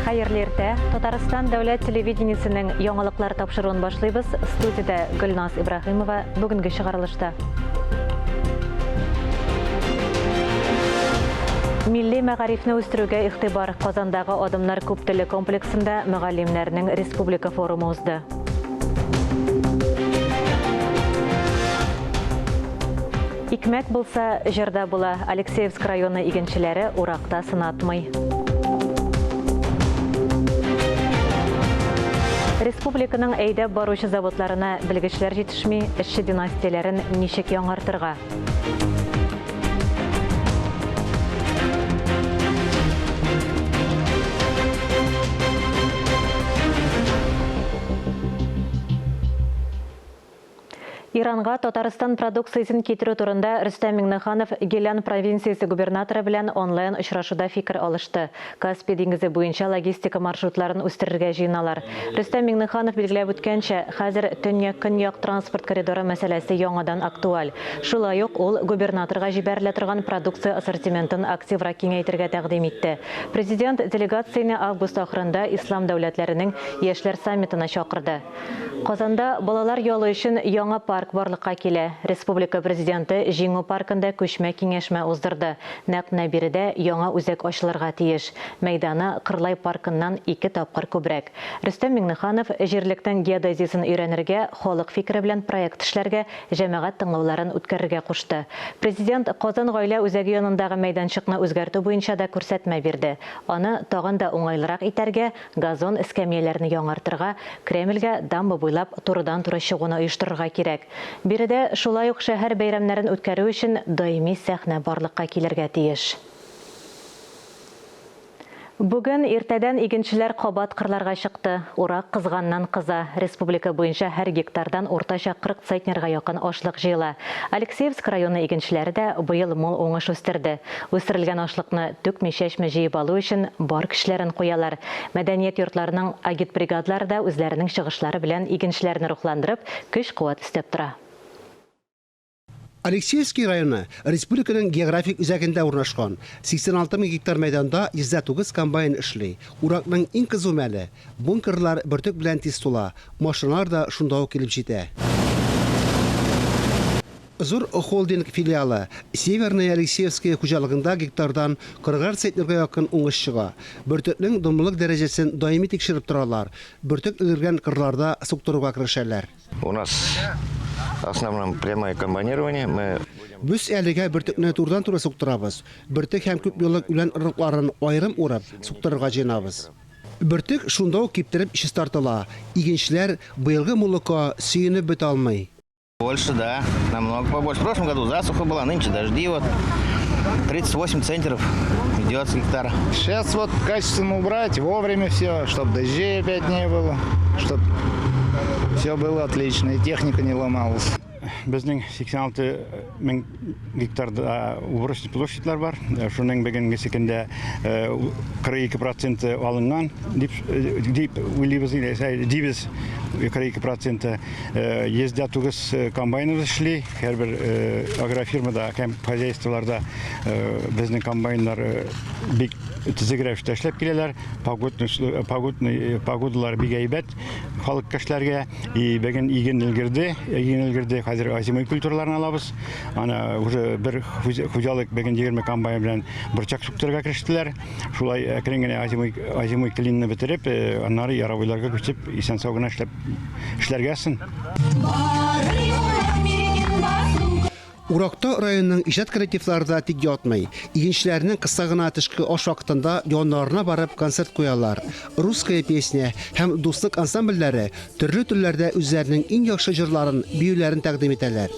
Hayırlı erте, Татарстан дәүләт телевидениесенең яңалыклар тапшыруын башлыйбыз. Студияда Гөлназ Ибрахимова бүгенге чыгарылышта. Милли мәгарифне үстерүгә игътибар. Казандагы Адымнар күптелле комплексында мөгаллимнәрнең республика форумы узды. Икмәк булса, җырда була. Алексеевск районы игенчеләре уракта сынатмый. Республиканың әйдәп баручы заводларына белгечләр җитешми, эшче династияләрен ничек яңартырга? Иранга Татарстан продукциясын китерү турында Рөстәм Миңнеханов Гелән провинциясе губернаторы белән онлайн очрашуда фикер алышты. Каспий диңгезе буенча логистика маршрутларын үстерергә җыеналар. Рөстәм Миңнеханов билгеләп үткәнчә, хәзер төньяк-көньяк транспорт коридоры мәсьәләсе яңадан актуаль. Шулай ук ул губернаторга җибәрелә торган продукция ассортиментын активрак киңәйтергә тәкъдим итте. Президент делегацияне август ахырында ислам дәүләтләренең яшьләр саммитына чакырды. Казанда балалар ялы өчен яңа парк барлыкка килә. Республика президенты Җиңү паркында күчмә киңәшмә уздырды. Нәкъ Нәбиредә яңа үзәк ачылырга тиеш. Мәйданы Кырлай паркыннан 2 тапкыр күбрәк. Рөстәм Миңнеханов җирлектән геодезиясын өйрәнергә, халык фикере белән проект эшләргә, җәмәгать тыңлауларын үткәрергә кушты. Президент Казан гаилә үзәге янындагы мәйданчыкны үзгәртү буенча да күрсәтмә бирде. Аны тагын да уңайлырак итәргә, газон эскәмияләрен яңартырга, Кремльгә дамба буйлап турыдан-туры чыгуны оештырырга кирәк. Биредә шулай ук шәһәр бәйрәмнәрен үткәрү өчен даими сәхнә барлыкка килергә тиеш. Бүген иртәдән игенчеләр кабат кырларга чыкты. Урак кызганнан кыза. Республика буенча һәр гектардан уртача 40 центнерга якын ашлык җыела. Алексеевск районы игенчеләре дә быел мул уңыш үстерде. Үстерелгән ашлыкны түкми-чәчмә җыеп алу өчен бар көчләрен куялар. Мәдәният йортларының агитбригадлары да үзләренең чыгышлары белән игенчеләрне рухландырып, көч-куәт өстәп тора. Алексеевский районы республиканың географик үзәгендә урнашкан. 86 мең гектар мәйданда 109 комбайн эшли. Уракның иң кызу мәле. Бункерлар бөртек белән тиз тула. Машиналар да шунда ук килеп җитә. Зур холдинг филиалы Северный Алексеевский хуҗалыгында гектардан 40 центнерга якын уңыш чыга. Бөртекнең думлык дәрәҗәсен даими тикшереп торалар. Бөртек өлгергән кырларда суктыруга керешәләр. У нас в основном прямое комбайнирование. Без әлегә бөртекне турдан-туры суктырабыз. Бөртек һәм күп юллык үлән ырыкларын аерым урап суктырырга җыенабыз. Бөртек шунда ук киптереп иши тартыла. Игенчеләр быелгы муллыкка сөенеп бетә алмый. Больше, да, намного побольше. В прошлом году засуха была, нынче дожди, 38 центнеров идет с гектара. Сейчас качественно убрать, вовремя все, чтобы дождей опять не было, чтобы все было отлично и техника не ломалась. Безнең 86 мең гектарда уборочный площадьлар бар. Шуның бүгенге секендә 42% алынган дип уйлыйбыз, дибез 42%. Ездә 9 комбайнер эшли. Һәрбер агрофирмада, хозяйстволарда безнең комбайннар бик тизегрәк эшләп киләләр. Погодалар бик әйбәт. Халык кешеләргә бүген иген өлгерде. Хәзер азимый культураларны алабыз. Ана уже бер хуҗалык бүген 20 комбайн белән борчак суктырга керештеләр. Шулай әкрен генә азимый клинны бетереп, аннары яровойларга күчеп, исән-сау гына эшләргәсен. Уракта районның иҗат коллективларында тик ятмый. Игенчеләрнең кыска гына төшке аш вакытында яннарына барып концерт куялар. Русская песня һәм дуслык ансамбльләре төрле телләрдә үзләренең иң яхшы җырларын, биюләрен тәкъдим итәләр.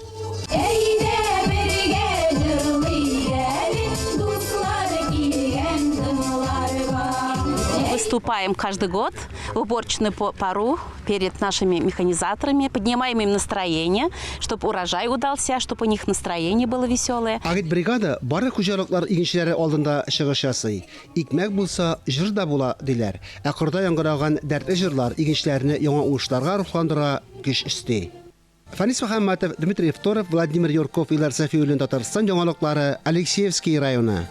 Выступаем каждый год в уборочную пару перед нашими механизаторами, поднимаем им настроение, чтобы урожай удался, чтобы у них настроение было веселое. Агитбригада бары хуҗалыклар игенчеләре алдында чыгыш ясый. Икмәк булса, җыр да була диләр. Акырда яңгыраган дәртле җырлар игенчеләрне яңа уңышларга рухландыра, көч өсти. Фанис Мөхәммәтов, Дмитрий Евторов, Владимир Юрков, Илар Сафиуллин, Татарстан яңалыклары, Алексеевский районы.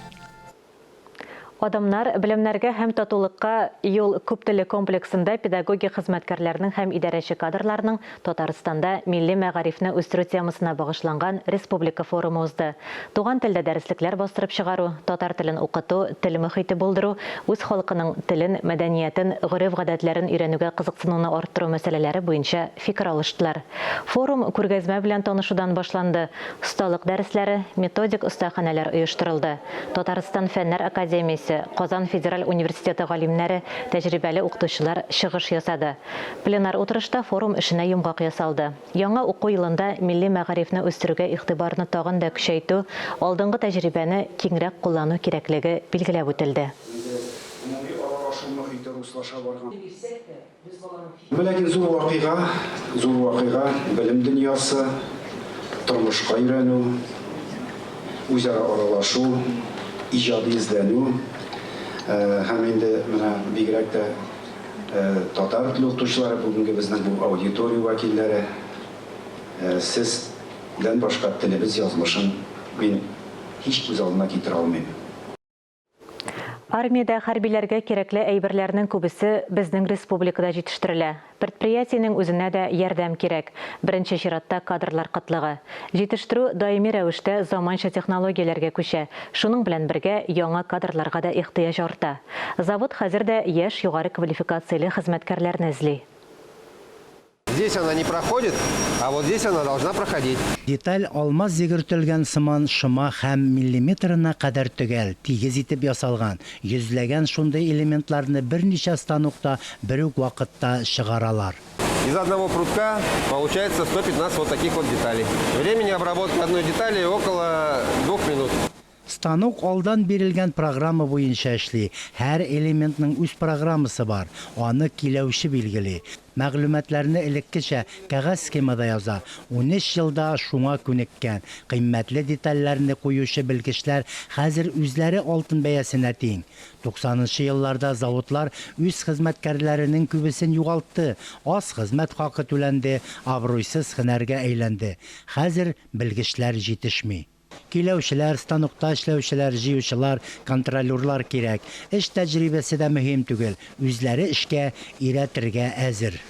Адамнар белемнәргә һәм татулыкка юл күптеле комплексында педагогия хезмәткәрләренең һәм идарәче кадрларның Татарстанда милли мәгарифне үстерү темасына багышланган республика форумы узды. Туган телдә дәреслекләр бастырып чыгару, татар телен укыту, тел мөхите булдыру, үз халкының телен, мәдәниятен, гореф-гадәтләрен өйрәнүгә кызыксынуны арттыру мәсьәләләре буенча фикер алыштылар. Форум күргәзмә белән танышудан башланды. Осталык дәресләре, методик остаханәләр оештырылды. Татарстан фәннәр академиясе, Казан федераль университеты галимнәре, тәҗрибәле укытучылар чыгыш ясады. Пленар утырышта форум эшенә йомгак ясалды. Яңа уку елында милли мәгарифне үстерүгә игътибарны тагын да көчәйтү, алдынгы тәҗрибәне киңрәк куллану кирәклеге билгеләп үтелде. Ләкин зур вакыйга, белем дөньясы, тормышка өйрәнү, үзара аралашу, иҗади эзләнү, һәм инде менә бигрәк тә татар теле укытучылары бүгенге безнең бу аудитория вәкилләре, сез белән башка телебез язмышын мин һич күз алдына китерә алмыйм. Армиядә хәрбиләргә кирәкле әйберләрнең күбесе безнең республикада җитештерелә. Предприятиенең үзенә дә ярдәм кирәк. Беренче чиратта кадрлар кытлыгы. Җитештерү даими рәвештә заманча технологияләргә күчә. Шуның белән бергә яңа кадрларга да ихтыяҗ арта. Завод хәзер дә яшь югары квалификацияле хезмәткәрләрне эзли. Здесь она не проходит, а вот здесь она должна проходить. Деталь алмаз зигертелгән сыман шыма һәм миллиметрына кадәр төгәл, тигез итеп ясалган. Йөзләгән шундый элементларны берничә станокта бер үк вакытта чыгаралар. Из одного прутка получается 115 вот таких вот деталей. Времени обработки одной детали около 2 минут. Станок алдан бирелгән программа буенча эшли. Һәр элементның үз программасы бар. Аны киләүче билгели. Мәгълүматларны элеккечә кәгазь схемада яза. 13 елда шуңа күнеккән. Кыйммәтле детальләрне куючы белгечләр хәзер үзләре алтын бәясенә тиң. 90-нчы елларда заводлар үз хезмәткәрләренең күбесен югалтты. Аз хезмәт хакы түләнде, абруйсыз һөнәргә әйләнде. Хәзер белгечләр җитешми. Киләүчеләр, станокта эшләүчеләр, җыючылар, контролерлар кирәк. Эш тәҗрибәсе дә мөһим түгел. Үзләре эшкә өйрәтергә әзер.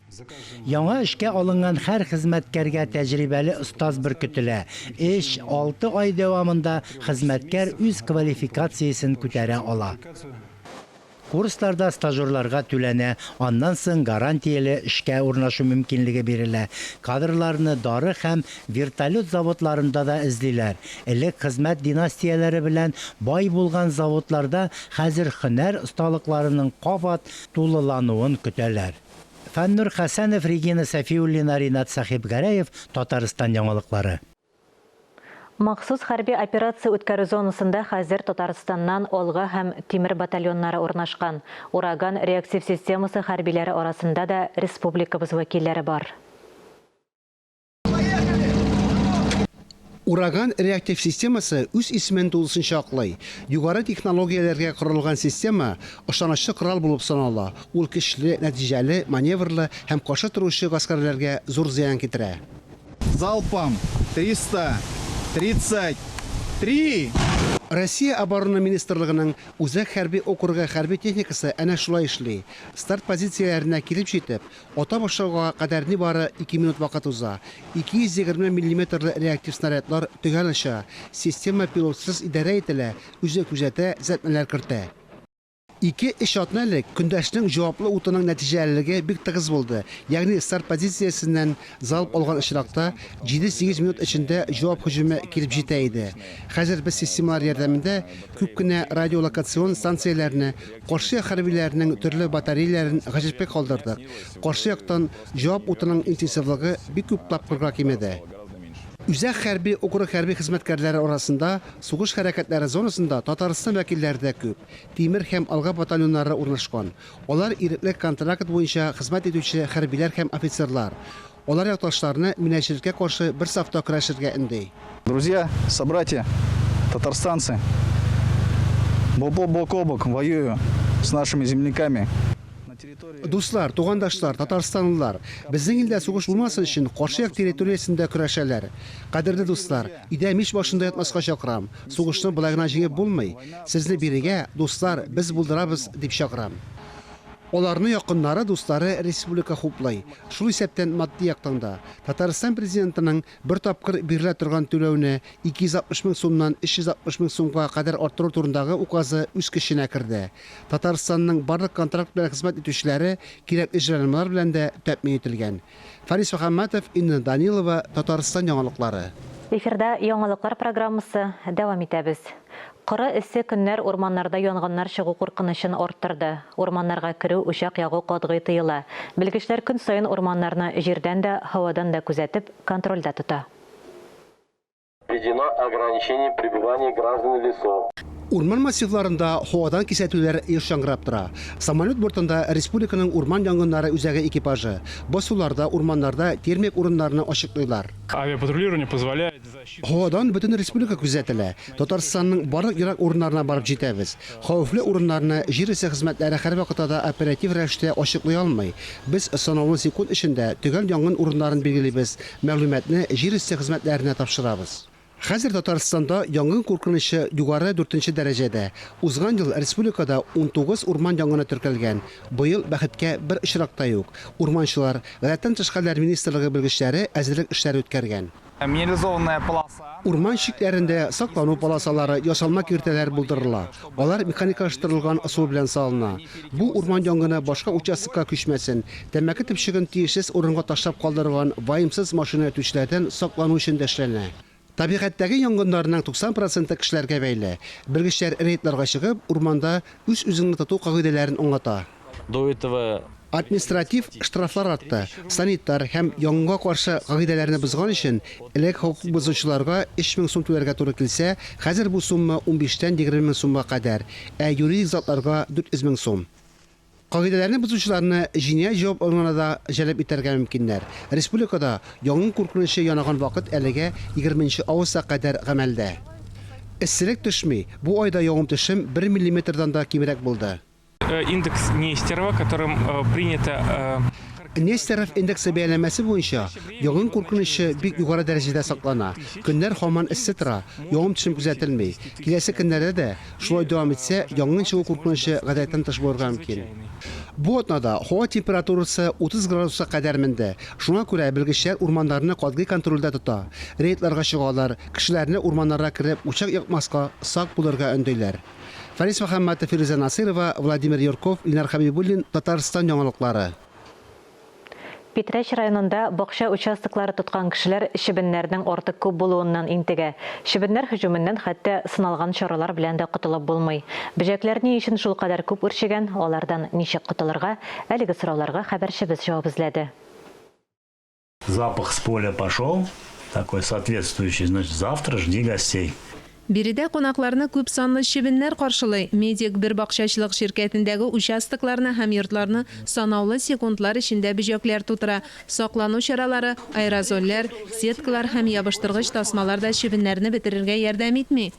Яңа эшкә алынган һәр хезмәткәргә тәҗрибәле остаз беркетелә. Эш 6 ай дәвамында хезмәткәр үз квалификациясен күтәрә ала. Курсларда стажерларга түләнә, аннан соң гарантияле эшкә урнашу мөмкинлеге бирелә. Кадрларны дары һәм вертолет заводларында да эзлиләр. Элек хезмәт династияләре белән бай булган заводларда хәзер һөнәр осталыкларының кабат тулылануын көтәләр. Фәннур Хәсәнов, Регина Сафиуллина, Ринат Сахибгәрәев, Татарстан яңалыклары. Махсус хәрби операция үткәрү зонасында хәзер Татарстаннан Олга һәм Тимер батальоннары урнашкан. Ураган реактив системасы хәрбиләре арасында да республикабыз вәкилләре бар. Ураган реактив системасы үз исемен тулысынча аклый. Югары технологияләргә корылган система ышанычлы корал булып санала. Ул көчле, нәтиҗәле, маневрлы һәм каршы торучы гаскәрләргә зур зыян китерә. Залпом 333. Россия оборона министрлыгының үзәк хәрби округы хәрби техникасы әнә шулай эшли. Старт позицияләренә килеп җитеп, ата башлауга кадәр ни бары 2 минут вакыт уза. 220 мм реактив снарядлар төгәл аша. Система пилотсыз идарә ителә, үзе күзәтә, зәтмәләр кертә. 2 эш атналык көндәшнең җаваплы утының нәтиҗәлелеге бик тыгыз булды. Ягъни старт позициясеннән залп алган очракта 7-8 минут эчендә җавап һөҗүме килеп җитә иде. Хәзер без системалар ярдәмендә күп кенә радиолокацион станцияләрне, каршы хәрбиләрнең төрле батареяләрен гаҗәпкә калдырдык. Каршы яктан җавап утының интенсивлыгы бик күп тапкырга кимәде. Үзәк хәрби округ хәрби хезмәткәрләре арасында сугыш хәрәкәтләре зонасында Татарстан вәкилләре дә күп. Тимер һәм Алга батальоннары урнашкан. Алар ирекле контракт буенча хезмәт итүче хәрбиләр һәм офицерлар. Алар якташларны минәчелеккә каршы бер сафта көрәшергә инде. Друзья, собратья, татарстанцы, бок о бок воюю с нашими земляками. Дуслар, тугандашлар, татарстанлылар, безнең илдә сугыш булмасын өчен каршы як территориясендә көрәшәләр. Кадерле дуслар, идә мич башында ятмаска чакырам. Сугышны болай гына җиңеп булмый. Сезне бирегә, дуслар, без булдырабыз дип чакырам. Оларны якыннары, дуслары республика хуплай. Шул исәптән матди яктан да Татарстан президентының бер тапкыр бирелә торган түләүне 260 мең сумнан 360 мең сумга кадәр арттыру турындагы указы үз көченә керде. Татарстанның барлык контракт белән хезмәт итүчеләре кирәкле җайланмалар белән дә тәэмин ителгән. Фарис Мөхәммәтов, Инна Данилова, Татарстан яңалыклары. Эфирда яңалыклар программасы дәвам итәбез. Кыры эссе көннәр урманнарда янгыннар чыгу куркынычын арттырды. Урманнарга кирү, учак ягу катгый тыела. Белгечләр көн сайын урманнарны җирдән дә, һавадан да күзәтеп, контрольдә тота. Введено ограничение пребывания граждан лесов. Урман массивларында һавадан кисәтүләр ешаңгырап тора. Самолет бортында республиканың урман янгыннары үзәге экипажы басуларда, урманнарда термик урыннарны ачыклыйлар. Авиапатрулирование позволяет Һавадан бөтен республика күзәтелә. Татарстанның барлык ерак урыннарына барып җитәбез. Хәвефле урыннарны җир исә хезмәтләре һәр вакытта оператив рәвештә ачыклый алмый. Без санаулы секунд эчендә төгәл янгын урыннарын билгелибез, мәгълүматны җир исә хезмәтләренә тапшырабыз. Хәзер Татарстанда янгын куркынычы югары 4-нче дәрәҗәдә. Узган ел республикада 19 урман янгыны теркәлгән. Быел бәхеткә бер очракта юк. Урманчылар, Гадәттән тыш хәлләр министрлыгы белгечләре әзерлек эшләре үткәргән. Минерализованная полоса. Урман чикләрендә саклану полосалары, ясалма киртәләр булдырыла. Алар механикаштырылган ысул белән салына. Бу урман янгыны башка участокка күчмәсен, тәмәке төпчеген тиешсез урынга ташлап калдырган ваемсыз машина үтүчеләрдән саклану өчен дә эшләнә. Табигатьтәге янгыннарның 90% кешеләргә бәйле. Белгечләр рейдларга чыгып, урманда үз-үзеңне тоту кагыйдәләрен аңлата. До этого Административ штрафлар артты. Санитар һәм янгынга каршы кагыйдәләрне бозган өчен элек хокук бозучыларга 3000 сум түләргә туры килсә, хәзер бу сумма 15-тән 20 мең сумга кадәр, юридик затларга 400 мең сум. Кагыйдәләрне бозучыларны җинаять җавап алуына да җәлеп итәргә мөмкиннәр. Республикада янгын куркынычы янаган вакыт әлегә 20 августка кадәр гамәлдә. Эсселек төшми, бу айда явым төшем 1 мм-дан да кимрәк булды. Индекс Нестерова, которым принято... Нестеров индексы бәяләмәсе буенча янгын куркынычы бик югары дәрәҗәдә саклана. Көннәр һаман эссе тора, явым төшем күзәтелми. Киләсе көннәрдә дә шулай дәвам итсә, янгын чыгу куркынычы гадәттән тыш булырга мөмкин. Бу атнада һава температурасы 30 градуска кадәр менде. Шуңа күрә белгечләр урманнарны катгый контрольдә тота. Рейдларга чыгалар, кешеләрне урманнарга кереп, учак якмаска сак булырга өндиләр. Фарис Мөхәммәтов, Фируза Насирова, Владимир Юрков, Ильнар Хәбибуллин, Татарстан яңалыклары. Питрәч районында бакча участоклары тоткан кешеләр чебеннәрнең артык күп булуыннан интегә. Чебеннәр һөҗүменнән хәтта сыналган чаралар белән дә котылып булмый. Бөҗәкләр ни өчен шул кадәр күп үрчегән, алардан ничек котылырга, әлеге сорауларга хәбәрчебез җавап эзләде. Запах с поля пошел, такой соответствующий, значит, завтра жди гостей. Биредә кунакларны күп санлы чебеннәр каршылый. Медик бер бакчачылык ширкәтендәге участокларны һәм йортларны санаулы секундлар эчендә бөҗәкләр тутыра. Саклану чаралары, аэрозольләр, сеткалар һәм ябыштыргыч тасмалар да чебеннәрне бетерергә ярдәм итми.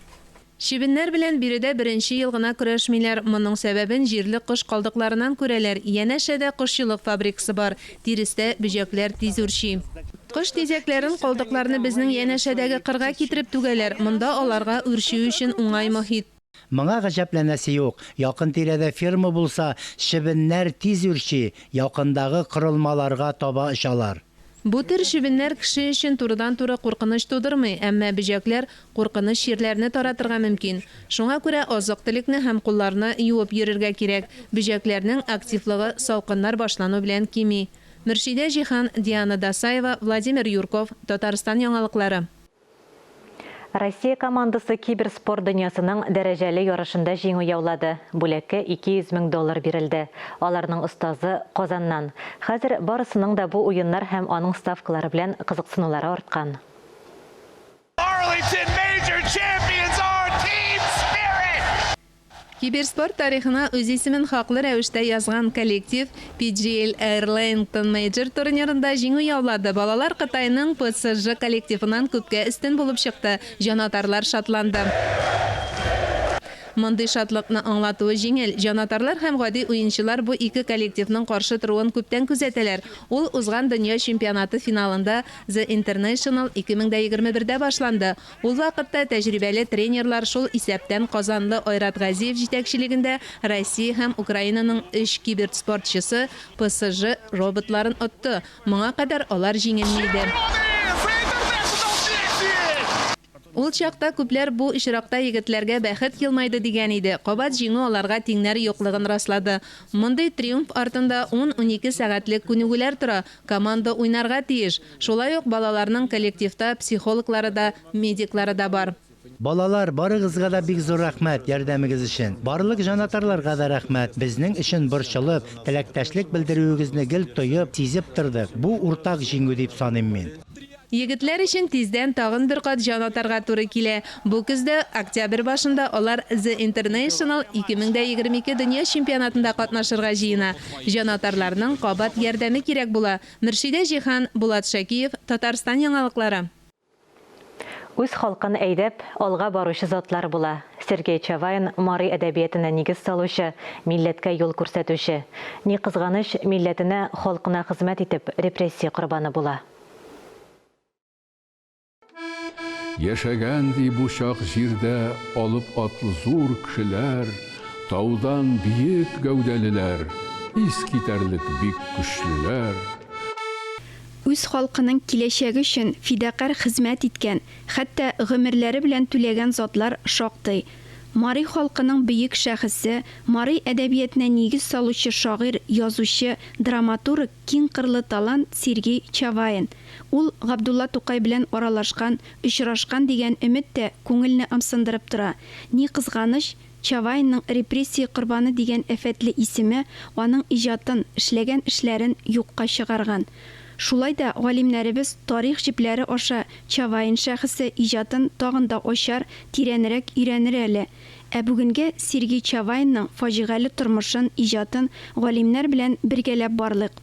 Чебеннәр белән биредә беренче ел гына көрәшмиләр. Моның сәбәбен җирле кыш калдыкларыннан күрәләр. Янәшәдә кышчылык фабрикасы бар. Тирестә бөҗәкләр тиз үрчи. Кыш тизәкләрен калдыкларны безнең янәшәдәге кырга китереп түгәләр. Монда аларга үрчү өчен уңай мохит. Моңа гаҗәпләнәсе юк. Якын тирәдә ферма булса, чебеннәр тиз үрчи, якындагы кырылмаларга таба очалар. Бу төр чебеннәр кеше өчен турыдан-туры куркыныч тудырмый, әмма бөҗәкләр куркыныч җирләрне таратырга мөмкин. Шуңа күрә азык-төлекне һәм кулларны юып йөрергә кирәк. Бөҗәкләрнең активлыгы салкыннар башлану белән кими. Мөршидә Җихан, Диана Дасаева, Владимир Юрков, Татарстан яңалыклары. Россия командасы киберспорт дөньясының дәрәҗәле ярышында җиңү яулады. Бүләккә $200 мең бирелде. Аларның остазы Казаннан. Хәзер барысының да бу уеннар һәм аның ставкалары белән кызыксынулары арткан. Киберспорт тарихына үз исемен хаклы рәвештә язган коллектив PGL Airlington Major турнирында җиңү яулады. Балалар Кытайның PSG коллективынан күпкә өстен булып чыкты. Җанатарлар шатланды. Мондый шатлыкны аңлатуы җиңел. Җанатарлар һәм гади уенчылар бу ике коллективның каршы торуын күптән күзәтәләр. Ул узган дөнья чемпионаты финалында The International 2021-дә башланды. Ул вакытта тәҗрибәле тренерлар шул исәптән Казанлы Айрат Газиев җитәкчелегендә Россия һәм Украинаның 3 киберспортчысы PSG роботларын отты. Моңа кадәр алар җиңелмәде. Ул чакта күпләр бу ишракта егетләргә бәхет елмайды дигән иде. Кабат җиңү аларга тиңнәр юклыгын раслады. Мондый триумф артында 10-12 сәгатьлек күнегүләр тора. Команда уйнарга тиеш. Шулай ук балаларның коллективта психологлары да, медиклары да бар. Балалар, барыгызга да бик зур рәхмәт ярдәмегез өчен. Барлык җанатарларга да рәхмәт. Безнең өчен борчылып, теләктәшлек белдерүегезне гел тоеп, сизеп тордык. Бу уртак җиңү дип саныйм мин. Егетләр өчен тиздән тагын бер кат җанатарга туры килә. Бу көздә октябрь башында алар The International 2022 дөнья чемпионатында катнашырга җыена. Җанатарларның кабат ярдәме кирәк була. Мөршидә Җихан, Булат Шакиев, Татарстан яңалыклары. Үз халкын әйдәп, алга баручы затлар була. Сергей Чавайн Мари әдәбиятына нигез салучы, милләткә юл күрсәтүче. Ни кызганыч, милләтенә, халкына хезмәт итеп, репрессия корбаны була. Яшәгәнди бу чак җирдә алып атлы зур кешеләр, таудан биек гәүдәлеләр, ис китәрлек бик көчлеләр. Үз халкының киләчәге өчен фидакар хезмәт иткән, хәтта гомерләре белән түләгән затлар шактый. Мари халкының бөек шәхесе, Мари әдәбиятына нигез салучы шагыйрь, язучы, драматург, киң кырлы талант Сергей Чавайн. Ул Габдулла Тукай белән аралашкан, очрашкан дигән өмет тә күңелне ымсындырып тора. Ни кызганыч, Чавайнның репрессия корбаны дигән афәтле исеме аның иҗатын, эшләгән эшләрен юкка чыгарган. Шулай да галимнәребез тарих җипләре аша Чавайн шәхесе иҗатын тагын да ачар, тирәнрәк өйрәнер әле. Ә бүгенгә Сергей Чавайнның фаҗигале тормышын, иҗатын галимнәр белән бергәләп барлык.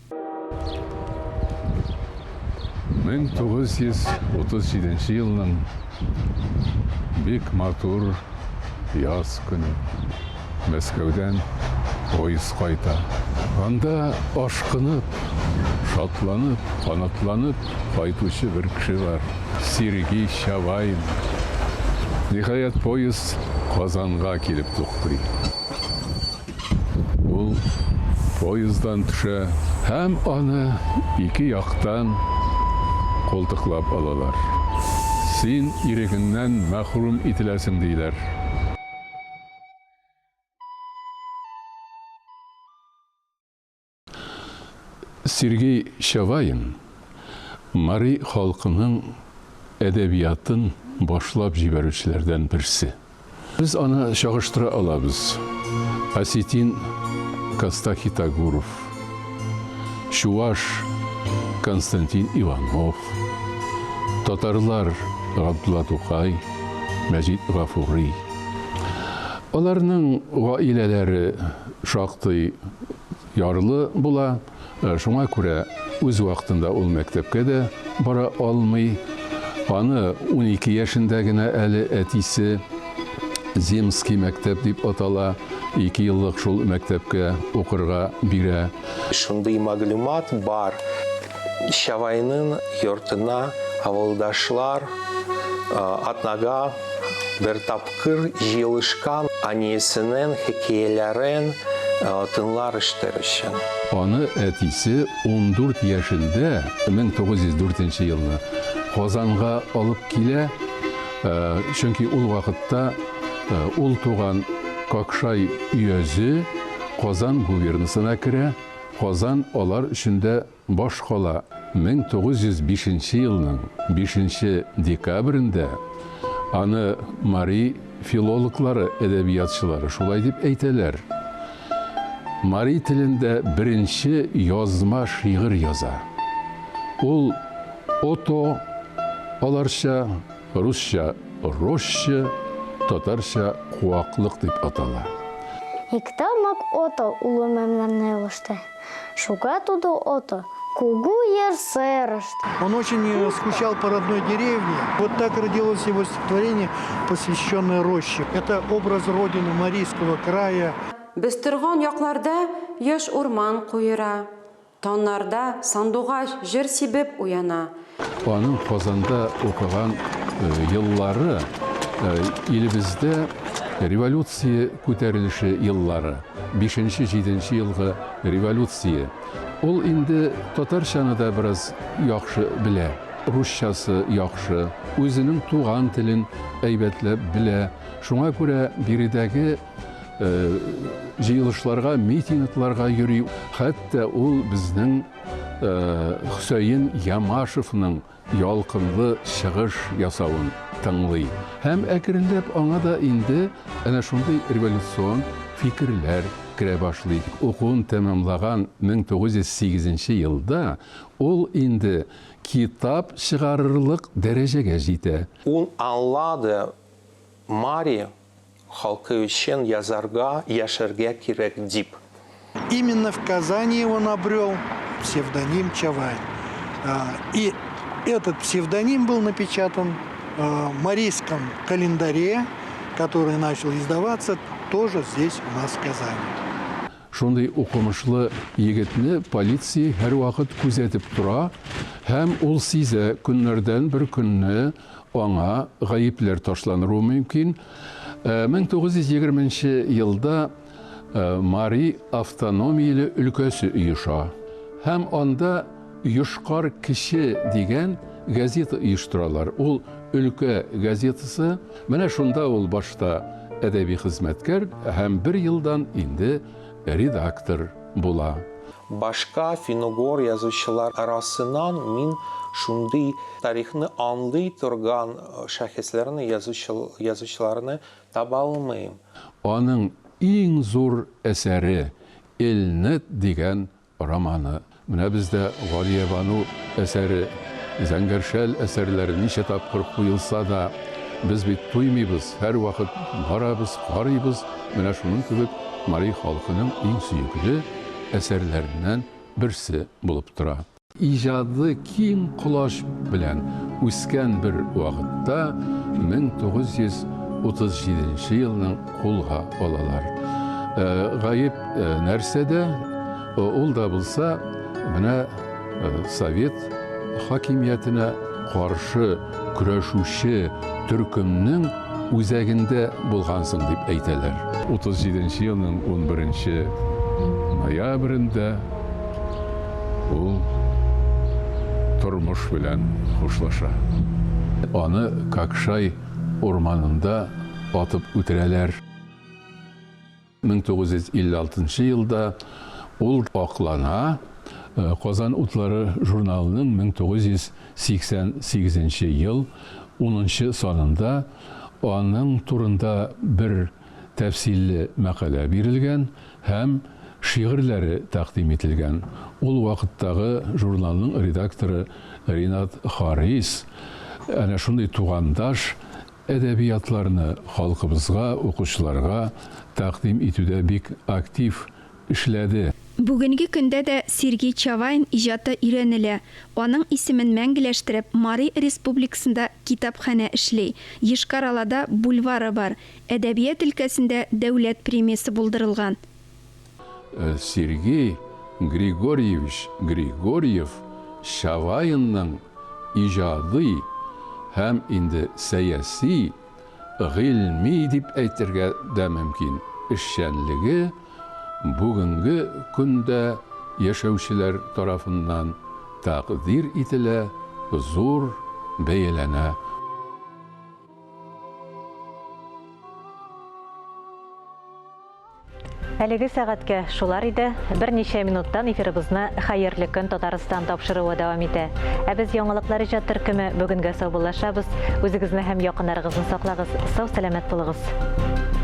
1937 елның бик матур яз көне Мәскәүдән поезд кайта. Анда ашкынып, шатланып, канатланып кайтучы бер кеше бар. Сергей Чавайн. Ниһаять поезд Казанга килеп туктый. Ул поезддан төшә һәм аны ике яктан култыклап алалар. Син ирегеннән мәхрүм ителәсең диләр. Сергей Чавайн Мари халкының әдәбиятын башлап җибәрүчеләрдән берсе. Без аны чагыштыра алабыз. Осетин Кастахитагуров, Чуваш Константин Иванов, татарлар Габдулла Тукай, Мәҗит Гафури. Аларның гаиләләре шактый ярлы була. Шуңа күрә үз вакытында ул мәктәпкә дә бара алмый. Аны 12 яшендә генә әле әтисе Земский мәктәп дип атала. 2 еллык шул мәктәпкә укырга бирә. Шундый мәгълүмат бар. Чавайның йортына авылдашлар атнага бер тапкыр җыелышкан, анисенең хикәяләрен тыңлар иштәр өчен. Аны әтисе 14 яшендә 1904 елны Казанга алып килә. Чөнки ул вакытта ул туган Какшай өязе Казан губернасына керә. Казан алар өчендә баш кала. 1905 елның 5 декабрендә аны Мари филологлары, әдәбиятчылары шулай дип әйтәләр. Мари телендә беренче язма шигырь яза. Ул ото, аларча, русча роща, татарча куаклык дип атала. Иктамак ото улы мәмләмне алышты. Шуга туды ото Кугуер сэрышт. Он очень скучал по родной деревне. Вот так родилось его стихотворение, посвященное роще. Это образ родины Марийского края. Без торган якларда яш урман куера. Тоннарда сандугач жер сибеп уяна. Аның Казанда оқыған еллары илебездә революция күтәрелеше еллары. 5-7 елгы революция. Ул инде татарчаны да бераз яхшы белә. Русчасы яхшы, үзенең туган телен әйбәтләп белә. Шуңа күрә биредәге җыелышларга, митингларга йөри. Хәтта ул безнең Хөсәйен Ямашевның ялкынлы чыгыш ясавын тыңлый. Һәм әкренләп аңа да инде әнә шундый революцион фикерләр керә башлый. Укуын тәмамлаган 1908 елда ул инде китап чыгарырлык дәрәҗәгә җитә. Он аңлады Мари халкы өчен язарга, яшәргә кирәк дип. Именно в Казани он обрел псевдоним Чавайн. И этот псевдоним был напечатан в Марийском календаре, который начал издаваться тоже здесь у нас в Казани. Шундый укымышлы егетне полиция һәр вакыт күзәтеп тора, һәм ул сизә көннәрдән бер көнне аңа гаепләр ташланыры мөмкин. 1920 елда Мари автономияле өлкәсе оеша. Һәм анда Юшкар кеше дигән газета оештыралар. Ул өлкә газетасы. Менә шунда ул башта әдәби хезмәткәр һәм 1 елдан инде редактор була. Башка финогор язучылар арасынан мин шундый тарихны аңлый торган шәхесләрне, язучыларны таба алмыйм. Аның иң зур әсәре Элнет дигән романы. Менә бездә Галия Бану әсәре, Зәңгәршәл әсәрләре ничә тапкыр куелса да, без бит туймыйбыз, һәр вакыт барабыз, карыйбыз. Менә шуның кебек Марий халкының иң сөйүкле әсәрләреннән берсе булып тора. Иҗады киң колаш белән үскән бер вакытта 1937 елның кулга алалар. Гаеп нәрсәдә? Ул да булса, менә Совет хакимиятенә каршы көрәшүче төркемнең үзәгендә булгансың дип әйтәләр. 37 елның 11 ноябрендә ул тормыш белән хушлаша. Аны Какшай урманында атып үтерәләр. 1956 елда ул аклана. Казан утлары журналының 1988 ел 10 санында аның турында бер тәфсилле мәкалә бирелгән һәм шигырьләре тәкъдим ителгән. Ул вакыттагы журналның редакторы Ринат Харис әнә шундый тугандаш әдәбиятларны халкыбызга, укучыларга тәкъдим итүдә бик актив эшләде. Бүгенге көндә дә Сергей Чавайн иҗаты өйрәнелә. Аның исемен мәңгеләштереп, Мари Республикасында китапханә эшли. Ешкар-Олада бульвары бар. Әдәбият өлкәсендә дәүләт премиясе булдырылган. Сергей Григорьевич Григорьев Чавайнның иҗады һәм инде сәяси, гыйльми дип әйтергә дә мөмкин эшчәнлеге бүгенге көндә яшәүчеләр тарафыннан тәкъдир ителә, зур бәяләнә. Әлеге сәгатькә шулар иде. Берничә минуттан эфирыбызны хәерле көн Татарстан тапшыруы дәвам итә. Ә без яңалыклар иҗат төркеме бүгенгә саубуллашабыз. Үзегезне һәм якыннарыгызны саклагыз. Сау, сәламәт булыгыз.